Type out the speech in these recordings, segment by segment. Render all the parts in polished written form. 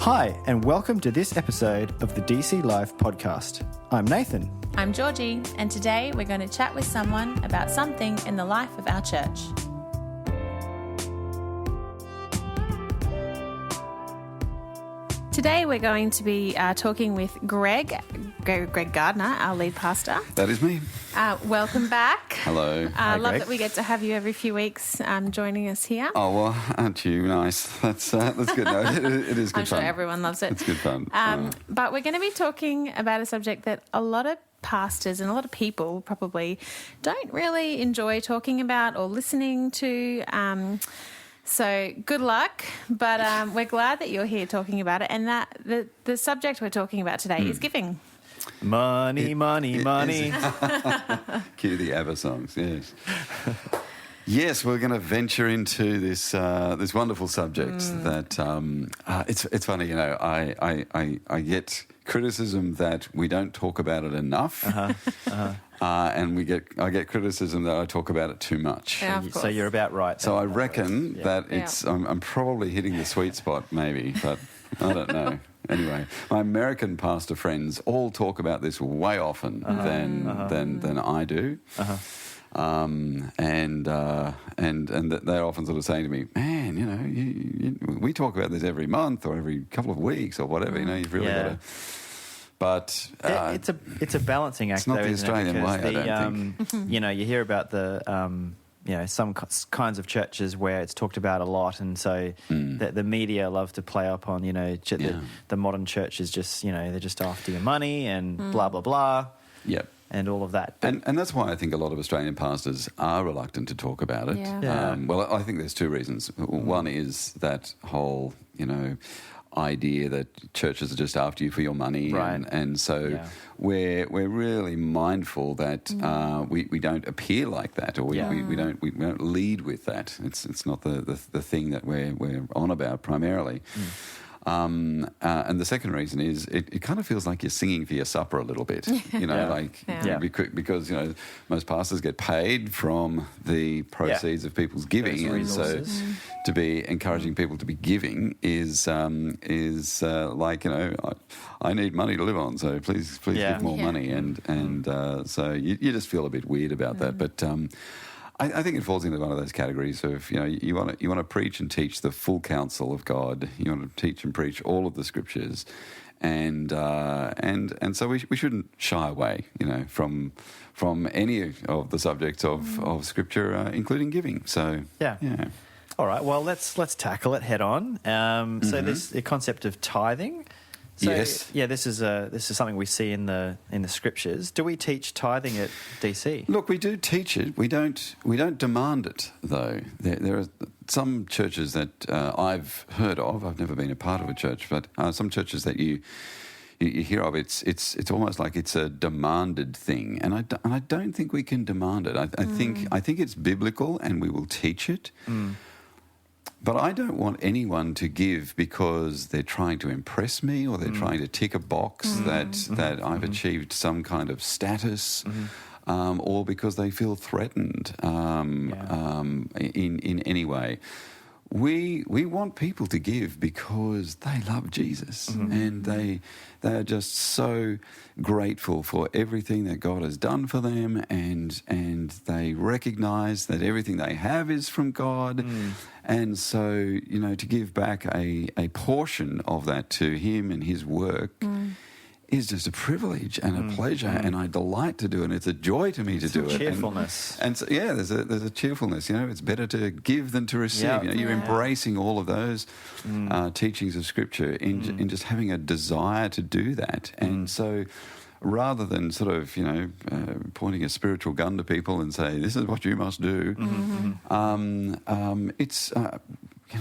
Hi, and welcome to this episode of the DC Live podcast. I'm Nathan. I'm Georgie, and today we're going to chat with someone about something in the life of our church. Today we're going to be talking with Greg Gardiner, our lead pastor. That is me. Welcome back. Hello. Love Greg. that we get to have you every few weeks joining us here. Oh, well, aren't you nice? That's good. No, it is good I'm fun. sure everyone loves it. It's good fun. But we're going to be talking about a subject that a lot of pastors and a lot of people probably don't really enjoy talking about or listening to. So good luck, but we're glad that you're here talking about it, and that the subject we're talking about today is giving. Money. Cue the ABBA songs, yes. Yes, we're going to venture into this wonderful subject that it's funny, you know. I get criticism that we don't talk about it enough, and I get criticism that I talk about it too much. Yeah, of course. So you're about right. So I reckon that I'm probably hitting the sweet spot, maybe, but I don't know. Anyway, my American pastor friends all talk about this way often than I do. And they're often sort of saying to me, man, you know, we talk about this every month or every couple of weeks or whatever. You know, you've really got to. But it's a balancing act. It's not though, the Australian way. I don't think. You know, you hear about the some kinds of churches where it's talked about a lot, and so the media love to play up on the modern church is just they're just after your money and blah blah blah. Yep. And all of that. And that's why I think a lot of Australian pastors are reluctant to talk about it. Yeah. Well, I think there's two reasons. One is that whole, idea that churches are just after you for your money. Right. And so we're really mindful that we don't appear like that, or we don't lead with that. It's not the thing that we're on about primarily. And the second reason is it kind of feels like you're singing for your supper a little bit, because most pastors get paid from the proceeds of people's giving, and so to be encouraging people to be giving is like I need money to live on, so please give more money, and so you just feel a bit weird about that, but. I think it falls into one of those categories of you want to preach and teach the full counsel of God. You want to teach and preach all of the scriptures, and so we shouldn't shy away, from any of the subjects of scripture, including giving. So yeah. All right. Well, let's tackle it head on. So the concept of tithing. So, yes. Yeah, this is something we see in the scriptures. Do we teach tithing at DC? Look, we do teach it. We don't demand it, though. There are some churches that I've heard of. I've never been a part of a church, but some churches that you hear of. It's almost like it's a demanded thing, and I don't think we can demand it. I think it's biblical, and we will teach it. But I don't want anyone to give because they're trying to impress me, or they're trying to tick a box that I've achieved some kind of status, or because they feel threatened in any way. We want people to give because they love Jesus, and they are just so grateful for everything that God has done for them, and they recognise that everything they have is from God, and so to give back a portion of that to Him and His work is just a privilege and a pleasure, and I delight to do it. And it's a joy to me to do it. Cheerfulness. And so, there's a cheerfulness. It's better to give than to receive. You're embracing all of those teachings of Scripture in just having a desire to do that. And so, rather than sort of pointing a spiritual gun to people and say this is what you must do, it's.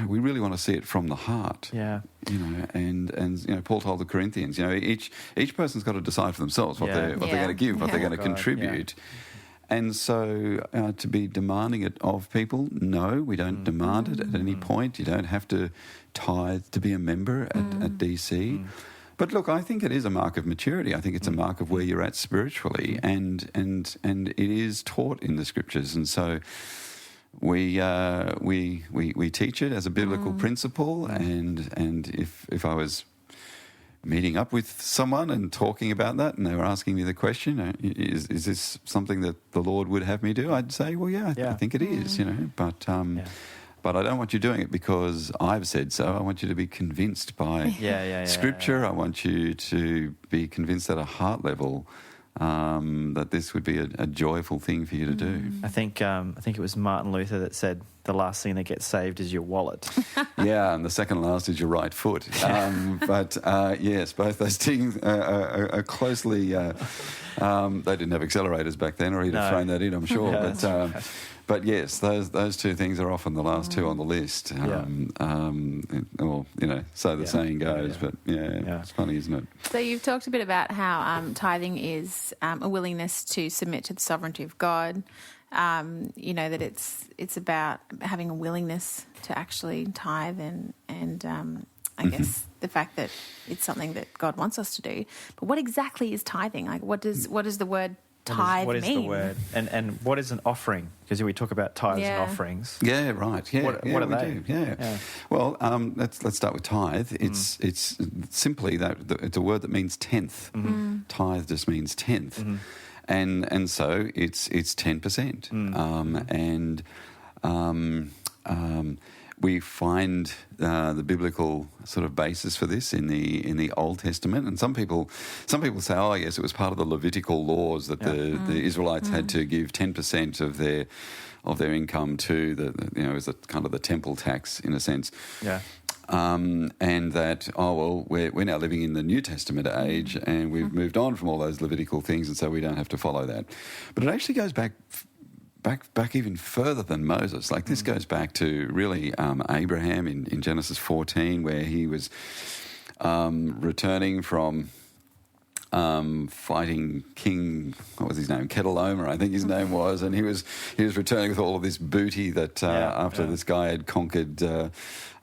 We really want to see it from the heart. Yeah. And Paul told the Corinthians, each person's got to decide for themselves what they're going to give, what they're going to contribute. And so to be demanding it of people, no, we don't demand it at any point. You don't have to tithe to be a member at DC. But look, I think it is a mark of maturity. I think it's a mark of where you're at spiritually, and it is taught in the Scriptures. And so we teach it as a biblical principle, and if I was meeting up with someone and talking about that, and they were asking me the question, is this something that the Lord would have me do? I'd say, well, yeah, I think it is, but I don't want you doing it because I've said so. I want you to be convinced by Scripture. I want you to be convinced at a heart level that this would be a joyful thing for you to do. I think it was Martin Luther that said the last thing that gets saved is your wallet. Yeah, and the second last is your right foot. But yes, both those things are closely. They didn't have accelerators back then, or he'd have thrown that in, I'm sure. But yes, those two things are often the last two on the list. So the saying goes. But it's funny, isn't it? So you've talked a bit about how tithing is a willingness to submit to the sovereignty of God. That it's about having a willingness to actually tithe and I guess the fact that it's something that God wants us to do. But what exactly is tithing? Like, what does the word tithe what is mean? the word? And what is an offering? Because we talk about tithes and offerings. Yeah, right. Yeah, what are they? Yeah. Well, let's start with tithe. It's simply that it's a word that means tenth. Tithe just means tenth. And so it's 10%. We find the biblical sort of basis for this in the Old Testament, and some people say, oh yes, it was part of the Levitical laws that the Israelites had to give 10% of their income to as a kind of the temple tax in a sense. Yeah. And that we're now living in the New Testament age, and we've moved on from all those Levitical things, and so we don't have to follow that. But it actually goes back even further than Moses. Like this goes back to really Abraham in Genesis 14, where he was returning from fighting King, what was his name? Kedorlaomer, I think his name was, and he was returning with all of this booty that after this guy had conquered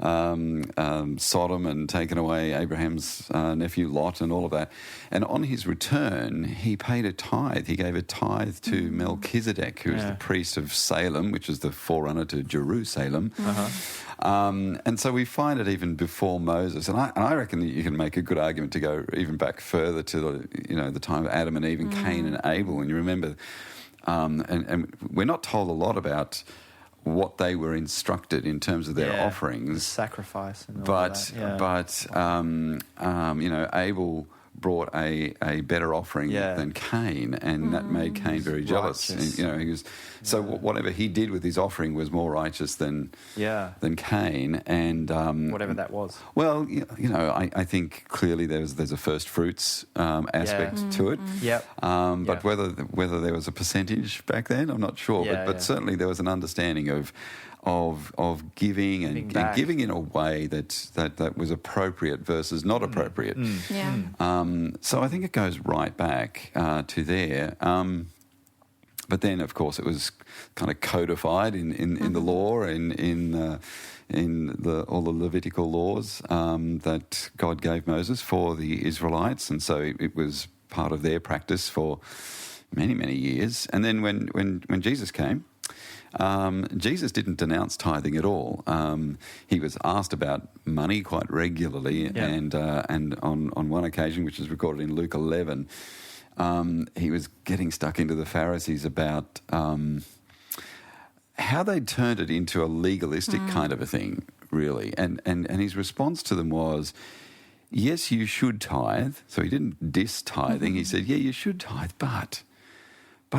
Sodom and taken away Abraham's nephew Lot and all of that. And on his return, he paid a tithe. He gave a tithe to Melchizedek, who was the priest of Salem, which is the forerunner to Jerusalem. And so we find it even before Moses. And I reckon that you can make a good argument to go even back further to the time of Adam and Eve and Cain and Abel. And you remember, and we're not told a lot about what they were instructed in terms of their offerings, the sacrifice, and all but Abel brought a better offering than Cain, and that made Cain very jealous. And, he was whatever he did with his offering was more righteous than Cain, and whatever that was. Well, I think clearly there's a first fruits aspect to it. But whether there was a percentage back then, I'm not sure. But certainly there was an understanding of giving and giving in a way that was appropriate versus not appropriate. So I think it goes right back to there. But then, of course, it was kind of codified in the law and in all the Levitical laws that God gave Moses for the Israelites, and so it was part of their practice for many, many years. And then when Jesus came, Jesus didn't denounce tithing at all. He was asked about money quite regularly, and on one occasion, which is recorded in Luke 11, he was getting stuck into the Pharisees about how they'd turned it into a legalistic kind of a thing, really. And his response to them was, yes, you should tithe. So he didn't diss tithing. He said, yeah, you should tithe, but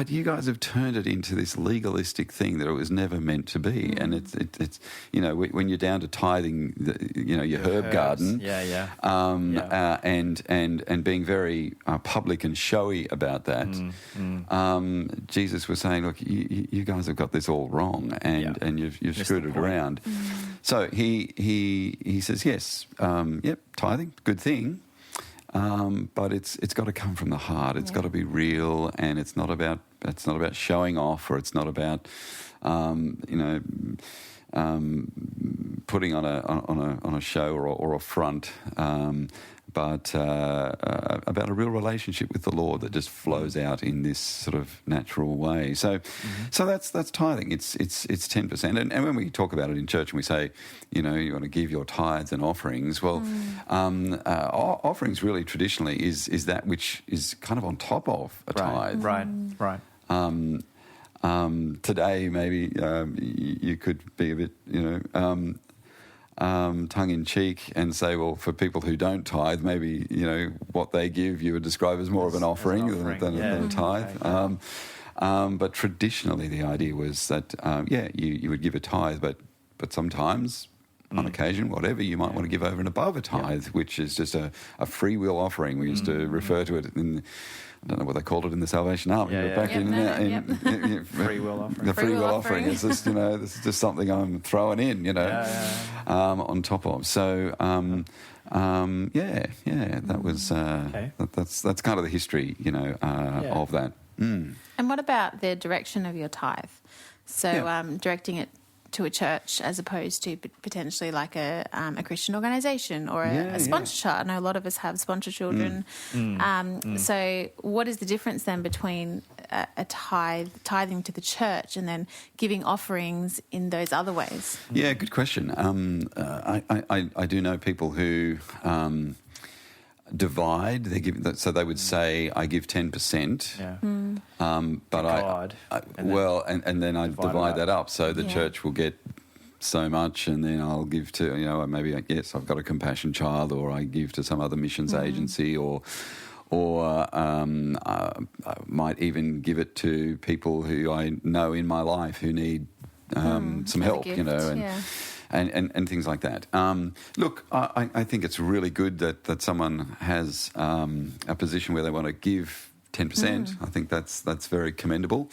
you guys have turned it into this legalistic thing that it was never meant to be. And it's when you're down to tithing, your herb garden, and being very public and showy about that. Jesus was saying, look, you guys have got this all wrong, and you've screwed it around. So he says, yes, tithing, good thing. But it's got to come from the heart. It's got to be real, and it's not about showing off, or it's not about putting on a show or a front. but about a real relationship with the Lord that just flows out in this sort of natural way. So, so that's tithing. It's 10%. And when we talk about it in church and we say, you want to give your tithes and offerings, well, offerings really traditionally is that which is kind of on top of a tithe. Right. Today, maybe you could be a bit, tongue-in-cheek and say, well, for people who don't tithe, maybe, what they give you would describe as more of an offering than a tithe. Okay. But traditionally the idea was that, you would give a tithe, but sometimes, on occasion, whatever, you might want to give over and above a tithe, which is just a free will offering. We used to refer to it in, I don't know what they called it in the Salvation Army, but back in free will offering. The free will offering is just, this is just something I'm throwing in, on top of. So, that was that's kind of the history, of that. And what about the direction of your tithe? So, directing it to a church as opposed to potentially like a Christian organisation or a sponsor child. I know a lot of us have sponsor children. So what is the difference then between a tithing to the church and then giving offerings in those other ways? Yeah, good question. I do know people who divide. They give, so they would say, "I give 10%." Yeah. But God, and then I divide that up. So the church will get so much, and then I'll give to maybe I've got a compassion child, or I give to some other missions agency, or I might even give it to people who I know in my life who need some help, and things like that. Look, I think it's really good that someone has a position where they want to give 10%. I think that's very commendable.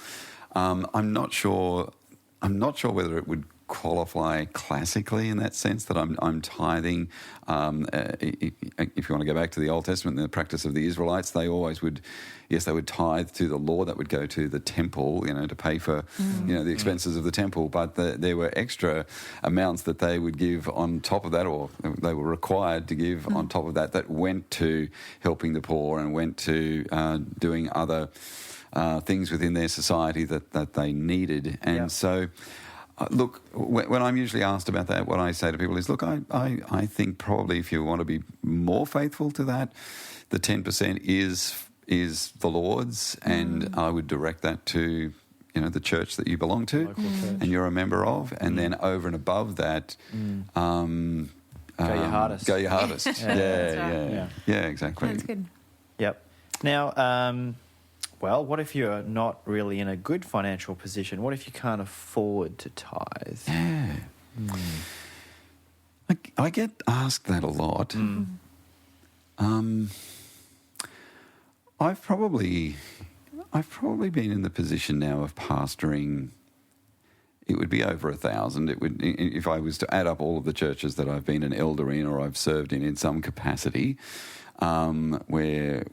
I'm not sure whether it would qualify classically in that sense that I'm tithing. If you want to go back to the Old Testament, the practice of the Israelites, they always would, they would tithe to the Lord. That would go to the temple, to pay for, the expenses of the temple. But there were extra amounts that they would give on top of that, or they were required to give on top of that went to helping the poor and went to doing other things within their society that they needed. And so... look, when I'm usually asked about that, what I say to people is, look, I think probably if you want to be more faithful to that, the 10% is the Lord's, and I would direct that to, the church that you belong to and you're a member of, and then over and above that, go your hardest. Go your hardest. Yeah, exactly. That's good. Yep. Now, well, what if you're not really in a good financial position? What if you can't afford to tithe? Yeah. I get asked that a lot. I've probably been in the position now of pastoring. It would be over 1,000. It would, if I was to add up all of the churches that I've been an elder in or I've served in some capacity, where.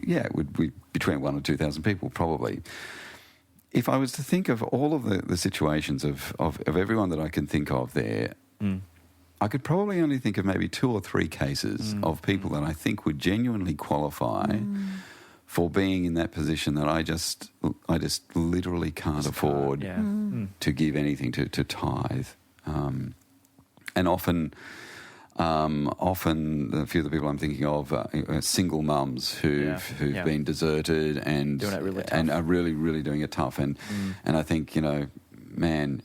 Yeah, it would be between 1,000 and 2,000 people, probably. If I was to think of all of the situations of everyone that I can think of there, I could probably only think of maybe 2 or 3 cases of people that I think would genuinely qualify for being in that position that I just literally can't afford to give anything to tithe. And often a few of the people I'm thinking of are single mums who've been deserted and doing it really tough. And are really, really doing it tough. And I think, man,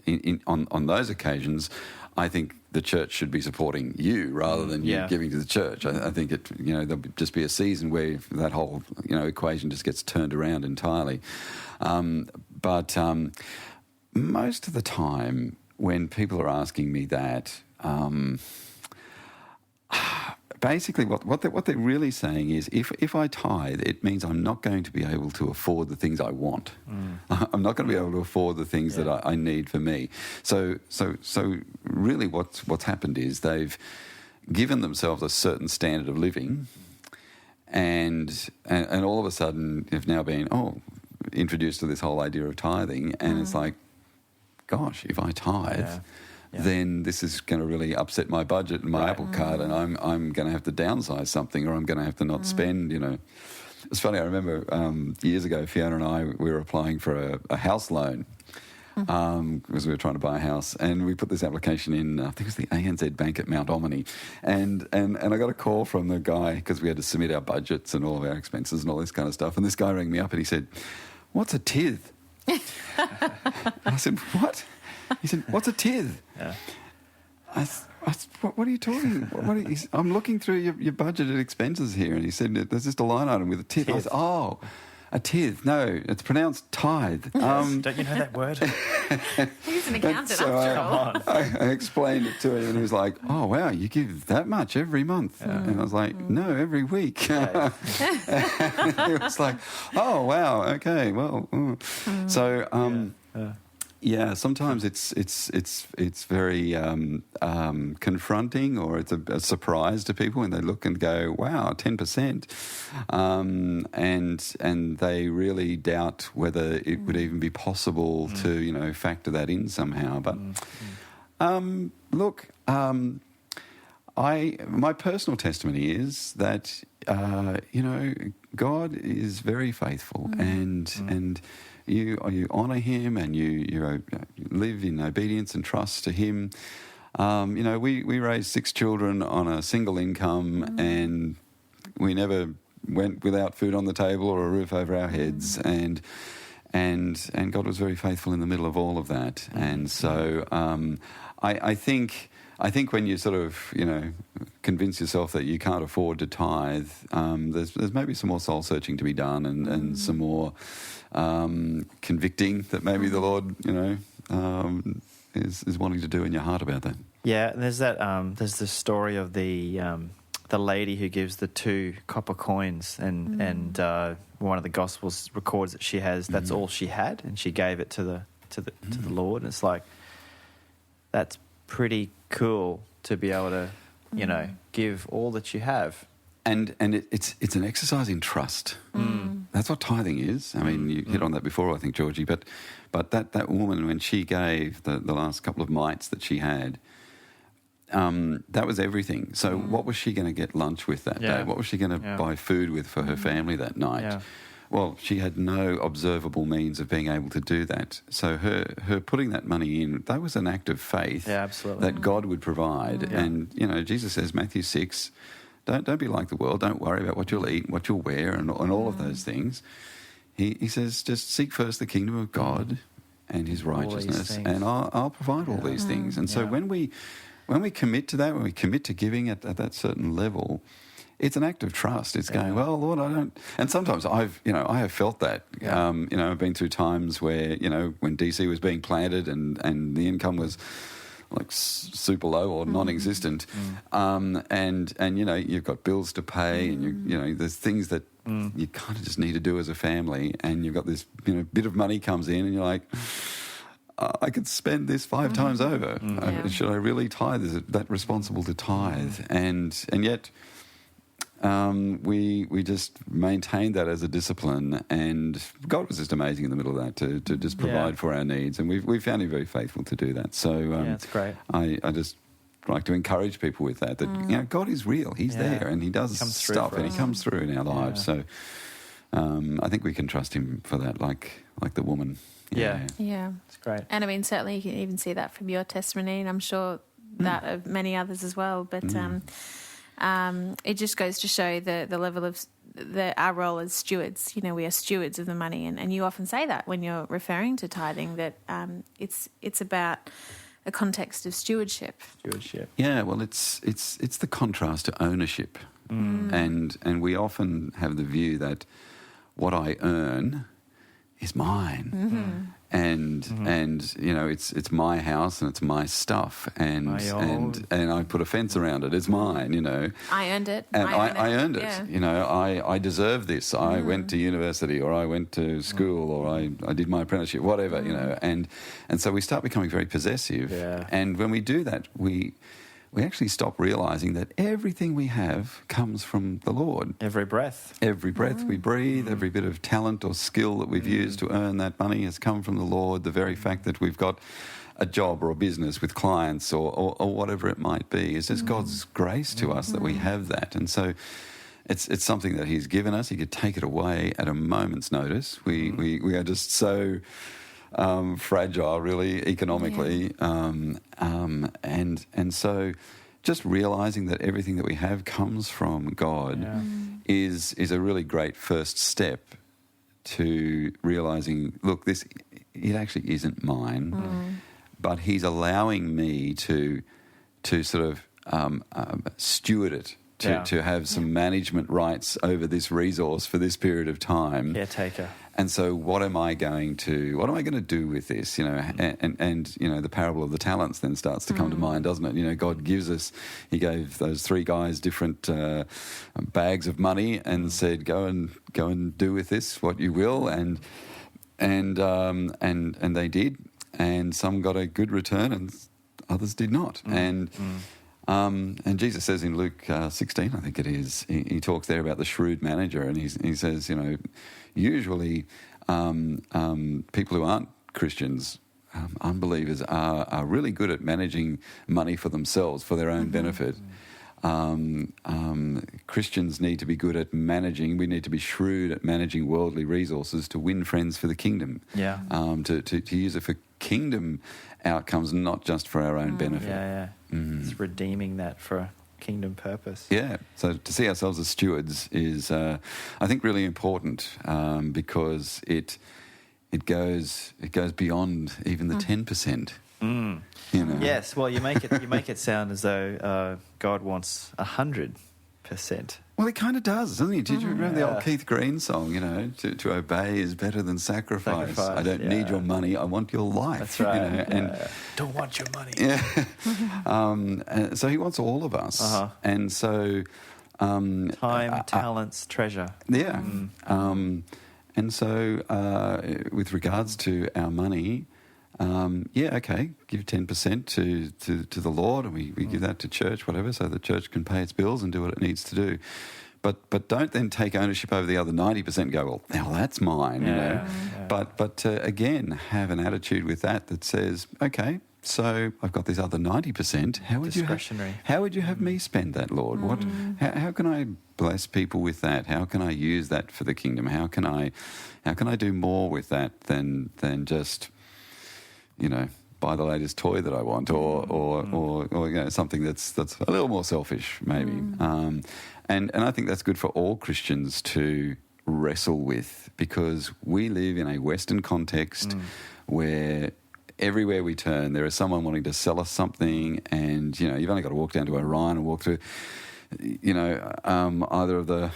on those occasions, I think the church should be supporting you rather than you giving to the church. I think there'll just be a season where that whole equation just gets turned around entirely. But most of the time when people are asking me that. Basically, what they're really saying is, if I tithe, it means I'm not going to be able to afford the things I want. I'm not going to be able to afford the things that I need for me. So really, what's happened is they've given themselves a certain standard of living, and all of a sudden have now been introduced to this whole idea of tithing, and it's like, gosh, if I tithe. then this is going to really upset my budget and my Apple Card, and I'm going to have to downsize something, or I'm going to have to not spend, It's funny, I remember years ago, Fiona and I, we were applying for a house loan because we were trying to buy a house, and we put this application in, I think it was the ANZ Bank at Mount Omni, and I got a call from the guy, because we had to submit our budgets and all of our expenses and all this kind of stuff, and this guy rang me up and he said, "What's a tithe?" I said, "What?" He said, "What's a tithe?" Yeah. What are you talking about? I'm looking through your budgeted expenses here, and he said, "There's just a line item with a tithe." I said, "Oh, a tithe. No, it's pronounced tithe." Don't you know that word? He's an accountant so after all. I explained it to him, and he was like, "Oh, wow, you give that much every month?" And I was like, "No, every week." And he was like, "Oh, wow, okay, well." So, yeah, sometimes it's very confronting, or it's a surprise to people when they look and go, "Wow, 10%," and they really doubt whether it would even be possible to factor that in somehow. But look, my personal testimony is that God is very faithful, and you honour him, and you live in obedience and trust to him. We raised 6 children on a single income, and we never went without food on the table or a roof over our heads, and God was very faithful in the middle of all of that. And so I think when you sort of convince yourself that you can't afford to tithe, there's maybe some more soul searching to be done, and some more convicting that maybe the Lord is wanting to do in your heart about that. Yeah, there's that. There's the story of the lady who gives the 2 copper coins, and one of the Gospels records that she has that's all she had, and she gave it to the Lord. And it's like, that's pretty cool to be able to give all that you have. And it's an exercise in trust. That's what tithing is. I mean, you hit on that before, I think, Georgie. But that woman, when she gave the last couple of mites that she had, that was everything. So what was she going to get lunch with that day? What was she going to buy food with for her family that night? Yeah. Well, she had no observable means of being able to do that. So her putting that money in, that was an act of faith that God would provide. And, Jesus says, Matthew 6, don't be like the world. Don't worry about what you'll eat, what you'll wear, and all of those things. He says, just seek first the kingdom of God and his righteousness, and I'll provide all these things. And so when we commit to that, when we commit to giving at that certain level, it's an act of trust. It's going, well, Lord, I don't. And sometimes I have felt that. I've been through times where when DC was being planted and the income was like super low or non-existent, and you've got bills to pay, and there's things that you kind of just need to do as a family, and you've got this bit of money comes in, and you're like, I could spend this 5 times over. Should I really tithe? Is it that responsible to tithe? And yet we just maintained that as a discipline, and God was just amazing in the middle of that to just provide for our needs, and we found him very faithful to do that. So that's great. I just like to encourage people with that God is real. He's there, and he does stuff, and he comes through in our lives. So I think we can trust him for that, like the woman. Yeah, it's great. And I mean, certainly you can even see that from your testimony, and I'm sure that of many others as well. But it just goes to show the level of our role as stewards. We are stewards of the money, and you often say that when you're referring to tithing, that it's about a context of stewardship. Yeah, well, it's the contrast to ownership, and we often have the view that what I earn is mine, and it's my house and it's my stuff, and I put a fence around it. It's mine, I earned it, and I earned it. Yeah. I deserve this. I went to university, or I went to school, or I did my apprenticeship, whatever, and so we start becoming very possessive, and when we do that, we actually stop realising that everything we have comes from the Lord. Every breath we breathe, every bit of talent or skill that we've used to earn that money has come from the Lord. The very fact that we've got a job or a business with clients or whatever it might be. It's just God's grace to us that we have that. And so it's something that he's given us. He could take it away at a moment's notice. We are just so fragile, really, economically. And so just realising that everything that we have comes from God is a really great first step to realising, look, it actually isn't mine, but he's allowing me to sort of steward it, to have some management rights over this resource for this period of time. Caretaker. And so what am I going to do with this? You know, and you know, the parable of the talents then starts to come to mind, doesn't it? You know, God he gave those 3 guys different bags of money and said, go and do with this what you will, and they did, and some got a good return and others did not. And Jesus says in Luke 16, I think it is, he talks there about the shrewd manager, and he says, you know, usually people who aren't Christians, unbelievers, are really good at managing money for themselves, for their own benefit. Christians need to be good at managing. We need to be shrewd at managing worldly resources to win friends for the kingdom. Yeah. To use it for kingdom outcomes, not just for our own benefit. Yeah. It's redeeming that for a kingdom purpose. Yeah. So to see ourselves as stewards is, I think, really important because it goes beyond even the 10%. You know? Yes. Well, you make it sound as though God wants 100%. Well, it kind of does, doesn't it? Did you remember the old Keith Green song? You know, to obey is better than sacrifice. I don't need your money; I want your life. That's right. You know? And don't want your money. Yeah. So he wants all of us, and so time, talents, treasure. Yeah. And so, with regards to our money. Give 10% to the Lord, and we give that to church, whatever, so the church can pay its bills and do what it needs to do. But don't then take ownership over the other 90% and go, well, now that's mine, you know. Yeah. But again, have an attitude with that says, okay, so I've got this other 90%. How would you have me spend that, Lord? How can I bless people with that? How can I use that for the kingdom? How can I do more with that than just, you know, buy the latest toy that I want, or you know, something that's a little more selfish, maybe. And I think that's good for all Christians to wrestle with, because we live in a Western context where everywhere we turn there is someone wanting to sell us something, and you know, you've only got to walk down to Orion and walk through, you know, either of the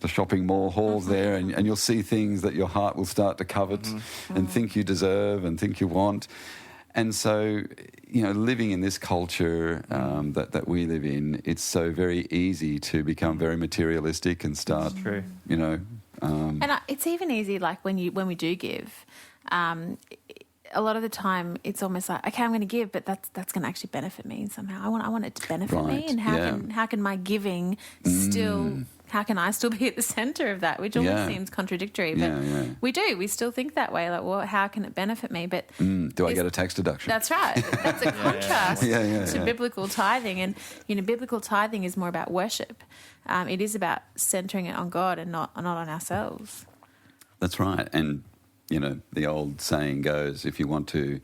shopping mall halls there, and you'll see things that your heart will start to covet and think you deserve and think you want. And so, you know, living in this culture that we live in, it's so very easy to become very materialistic and start, you know. And it's even easy, like when we do give. A lot of the time, it's almost like, okay, I'm going to give, but that's going to actually benefit me somehow. I want it to benefit me, and how can my giving still? How can I still be at the centre of that? Which almost seems contradictory, but we still think that way. Like, well, how can it benefit me? But do I get a tax deduction? That's right. That's a contrast to biblical tithing, and you know, biblical tithing is more about worship. It is about centering it on God and not on ourselves. That's right, and. You know, the old saying goes, if you want to,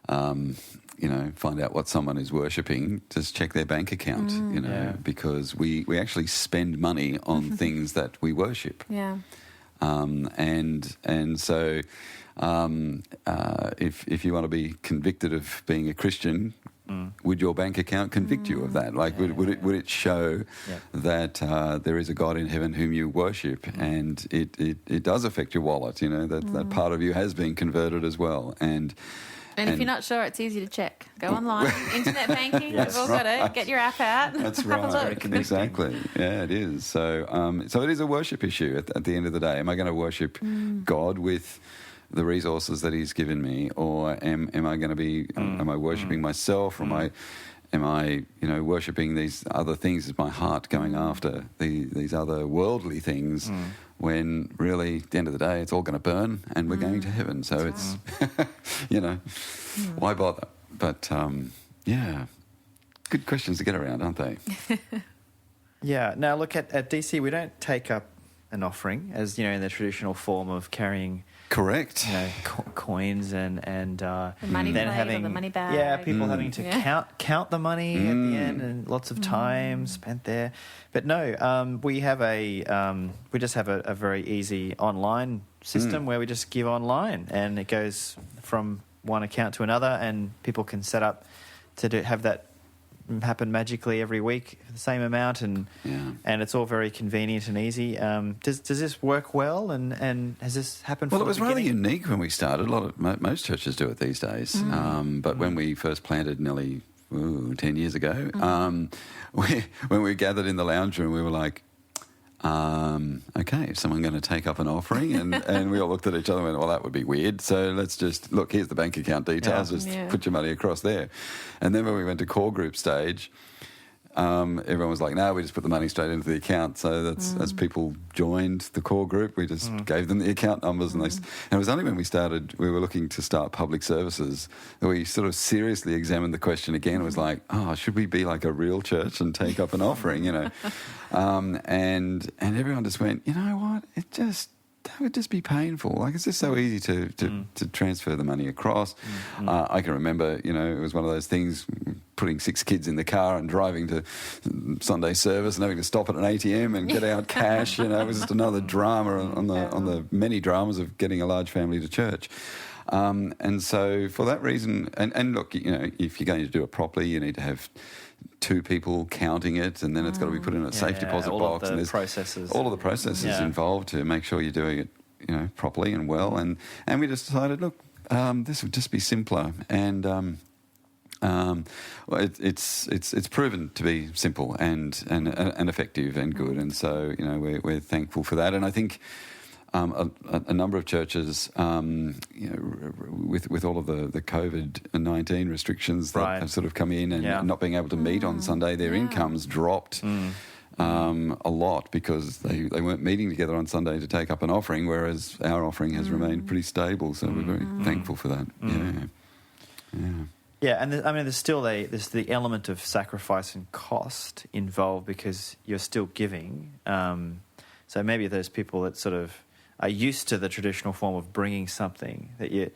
you know, find out what someone is worshipping, just check their bank account, you know, because we actually spend money on things that we worship. Yeah. And so if you want to be convicted of being a Christian, would your bank account convict you of that? Like, would it show that there is a God in heaven whom you worship, and it does affect your wallet? You know, that part of you has been converted as well. And if you're not sure, it's easy to check. Go online, internet banking. We've all got it. Get your app out. That's right. Have a look. Exactly. Yeah, it is. So it is a worship issue at the end of the day. Am I going to worship God with the resources that He's given me, or am I going to be? Am I worshipping myself? Or am I, worshipping these other things? Is my heart going after these other worldly things? When really, at the end of the day, it's all going to burn and we're going to heaven. So it's, why bother? But, good questions to get around, aren't they? Yeah. Now, look, at DC, we don't take up an offering as, in the traditional form of carrying... Correct. Coins and the money then plate having or the money bag. Yeah, people having to count the money at the end, and lots of time spent there. But no, we just have a very easy online system where we just give online, and it goes from one account to another, and people can set up to have that happen magically every week for the same amount, and it's all very convenient and easy. Does this work well, and has this happened from Well, it was the rather beginning? unique when we started. Most churches do it these days. But when we first planted nearly 10 years ago, when we gathered in the lounge room, we were like, okay, is someone going to take up an offering? And we all looked at each other and went, well, that would be weird. So let's just, look, here's the bank account details. Just put your money across there. And then when we went to core group stage, everyone was like, no, we just put the money straight into the account. So that's as people joined the core group, we just gave them the account numbers. And it was only when we were looking to start public services, that we sort of seriously examined the question again. It was like, should we be like a real church and take up an offering, and everyone just went, you know what, that would just be painful. Like, it's just so easy to transfer the money across. I can remember, it was one of those things, putting 6 kids in the car and driving to Sunday service and having to stop at an ATM and get out cash. It was just another drama on the many dramas of getting a large family to church. And so for that reason, and look, if you're going to do it properly, you need to have 2 people counting it, and then it's got to be put in a safe deposit box. And there's all of the processes involved to make sure you're doing it, properly and well. And we just decided, look, this would just be simpler, and it's proven to be simple and effective and good. And so we're thankful for that. And I think. A number of churches, with all of the COVID-19 restrictions that have sort of come in and not being able to meet on Sunday, their incomes dropped a lot because they weren't meeting together on Sunday to take up an offering, whereas our offering has remained pretty stable. So we're very thankful for that. Yeah, and there's still there's the element of sacrifice and cost involved because you're still giving. So maybe there's people that sort of are used to the traditional form of bringing something, that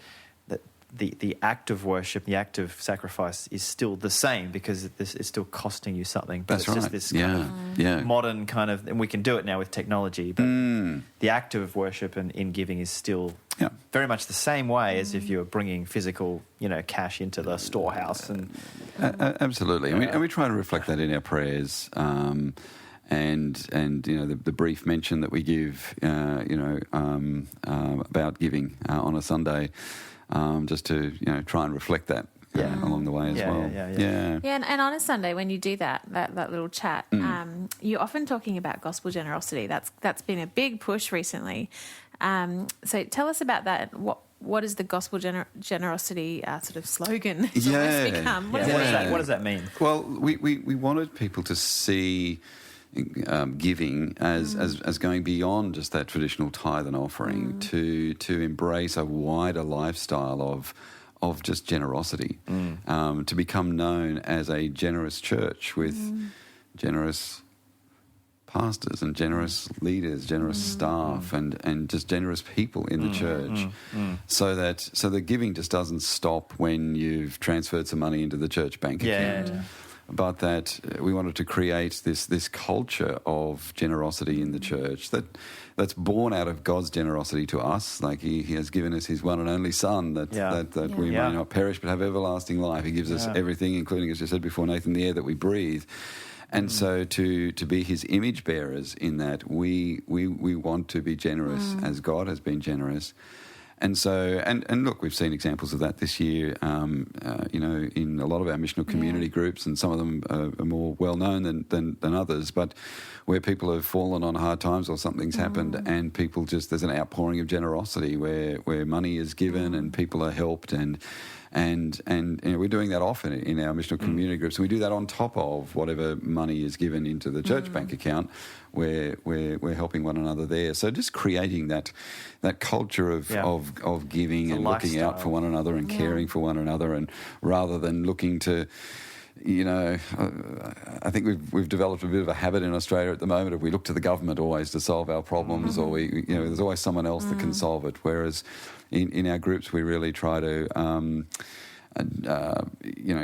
the act of worship, the act of sacrifice is still the same because it's still costing you something. But That's it's right. just this kind of modern kind of, and we can do it now with technology, but the act of worship and in giving is still very much the same way as if you were bringing physical, cash into the storehouse. And absolutely, and we try to reflect that in our prayers. And the brief mention that we give, about giving on a Sunday, just to try and reflect that along the way as well. Yeah, and on a Sunday when you do that little chat, you're often talking about gospel generosity. That's been a big push recently. So tell us about that. What is the gospel generosity sort of slogan? Become? What does that mean? Well, we wanted people to see giving as going beyond just that traditional tithe and offering to embrace a wider lifestyle of just generosity, to become known as a generous church with generous pastors and generous leaders, generous staff, and just generous people in the church, so that giving just doesn't stop when you've transferred some money into the church bank account. But that we wanted to create this culture of generosity in the church that's born out of God's generosity to us. Like He has given us His one and only Son that we may not perish but have everlasting life. He gives us everything, including, as you said before, Nathan, the air that we breathe. And so to be His image bearers in that, we want to be generous as God has been generous. And so, and look, we've seen examples of that this year, in a lot of our missional community groups, and some of them are more well-known than others, but where people have fallen on hard times or something's happened and people there's an outpouring of generosity where money is given and people are helped and And we're doing that often in our missional community groups. And we do that on top of whatever money is given into the church bank account, where we're helping one another there. So just creating that culture of giving and looking out for one another and caring for one another, and rather than looking to, I think we've developed a bit of a habit in Australia at the moment of we look to the government always to solve our problems, or there's always someone else that can solve it. Whereas in our groups we really try to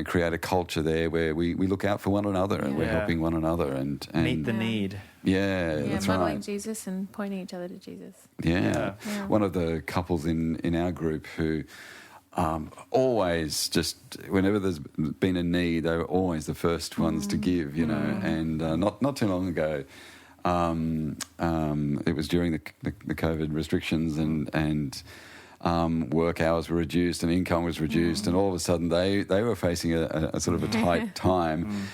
create a culture there where we look out for one another and we're helping one another and meet the need. Yeah, that's modelling right. Jesus and pointing each other to Jesus. Yeah. One of the couples in our group who always just, whenever there's been a need, they were always the first ones to give, and not too long ago, it was during the COVID restrictions and work hours were reduced and income was reduced, and all of a sudden they were facing a sort of a tight time,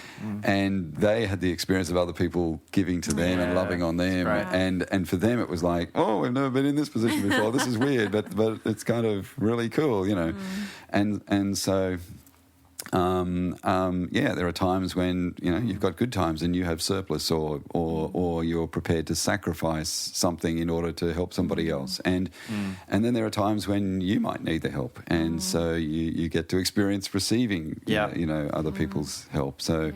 and they had the experience of other people giving to them and loving on them, and for them it was like, oh, we've never been in this position before. This is weird, but it's kind of really cool, and so. There are times when you've got good times and you have surplus, or you're prepared to sacrifice something in order to help somebody else, and then there are times when you might need the help, and so you get to experience receiving other people's help. So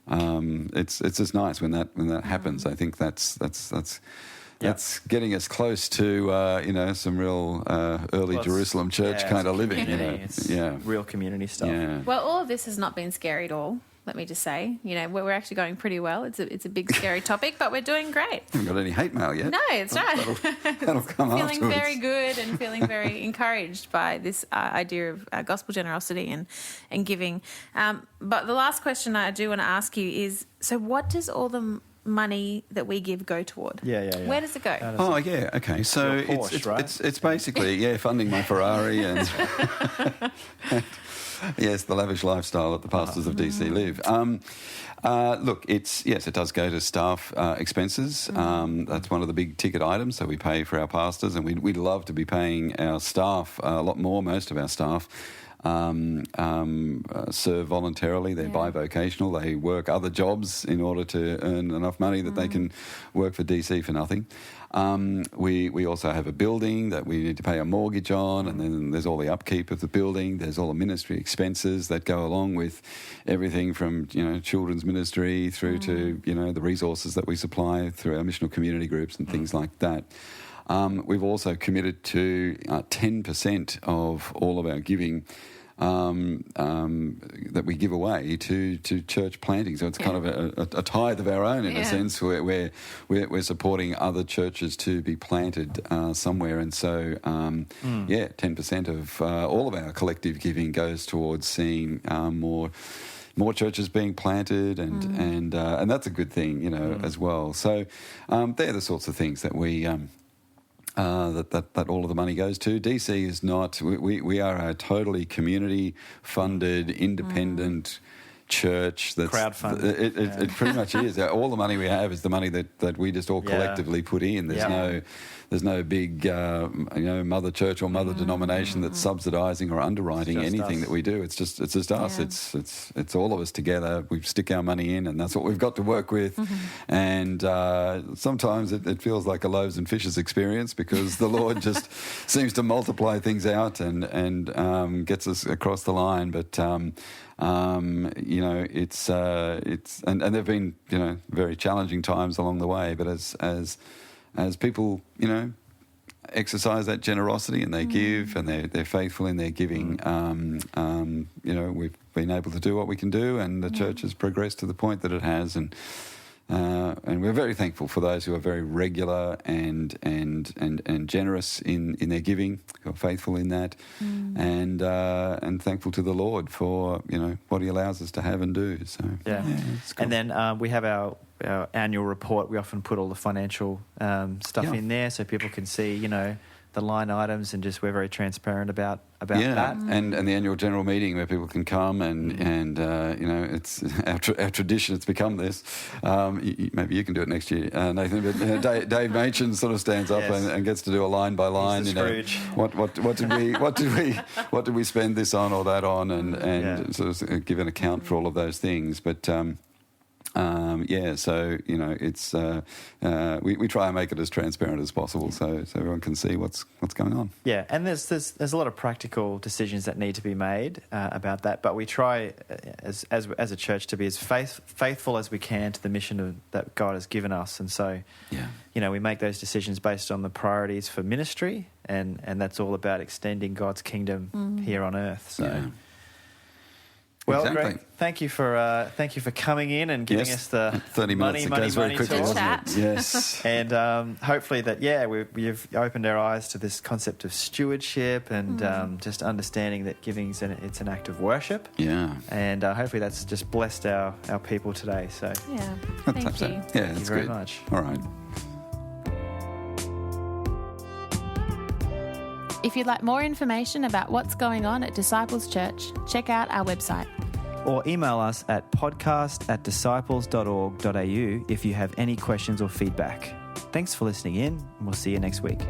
it's just nice when that happens. I think that's getting us close to some real early Jerusalem church kind of living. It's real community stuff. Yeah. Well, all of this has not been scary at all. Let me just say, we're actually going pretty well. It's a big scary topic, but we're doing great. Haven't got any hate mail yet. No, it's right. That'll come afterwards. Feeling very good and feeling very encouraged by this idea of gospel generosity and giving. But the last question I do want to ask you is: so, what does all the money that we give go toward? Yeah. Where does it go? Oh, yeah, okay. So it's basically, funding my Ferrari and yes, the lavish lifestyle that the pastors of DC live. Look, it does go to staff expenses. That's one of the big ticket items. So we pay for our pastors, and we'd love to be paying our staff a lot more. Most of our staff serve voluntarily. They're bivocational. They work other jobs in order to earn enough money that they can work for DC for nothing. We also have a building that we need to pay a mortgage on, and then there's all the upkeep of the building. There's all the ministry expenses that go along with everything from children's ministry through to the resources that we supply through our missional community groups and things like that. We've also committed to 10% of all of our giving that we give away to church planting. So it's kind of a tithe of our own in a sense, where we're supporting other churches to be planted somewhere. And so, 10% of all of our collective giving goes towards seeing more churches being planted, and that's a good thing, as well. So they're the sorts of things that we. That all of the money goes to. DC is not. We are a totally community-funded, independent church. That's crowdfunded. It pretty much is. All the money we have is the money that we just all collectively put in. There's no big mother church or mother denomination that's subsidising or underwriting anything that we do. It's just us. It's all of us together. We stick our money in, and that's what we've got to work with. And sometimes it feels like a loaves and fishes experience, because the Lord just seems to multiply things out and gets us across the line. But it's there've been very challenging times along the way. But as people exercise that generosity and they give and they're faithful in their giving, we've been able to do what we can do, and the church has progressed to the point that it has, and we're very thankful for those who are very regular and generous in their giving, who are faithful in that, and thankful to the Lord for what He allows us to have and do. So it's cool. And then we have our annual report. We often put all the financial stuff in there so people can see line items, and just we're very transparent about yeah, that. and the annual general meeting where people can come and you know, it's our tradition. It's become this. Maybe you can do it next year, Nathan. But Dave Machen sort of stands up and gets to do a line by line. He's the Scrooge. What did we spend this on or that on, and sort of give an account for all of those things. But so you know, it's we try and make it as transparent as possible, so everyone can see what's going on. Yeah, and there's a lot of practical decisions that need to be made about that, but we try as a church to be as faithful as we can to the mission that God has given us, and so you know, we make those decisions based on the priorities for ministry, and that's all about extending God's kingdom here on earth. So. Yeah. Well, exactly. Greg, thank you for coming in and giving us the 30 minutes. money very quickly, talk. wasn't it? Yes. And hopefully that, we've opened our eyes to this concept of stewardship and just understanding that giving it's an act of worship. Yeah. And hopefully that's just blessed our people today. So thank you. Thank you very much. All right. If you'd like more information about what's going on at Disciples Church, check out our website. Or email us at podcast@disciples.org.au if you have any questions or feedback. Thanks for listening in, and we'll see you next week.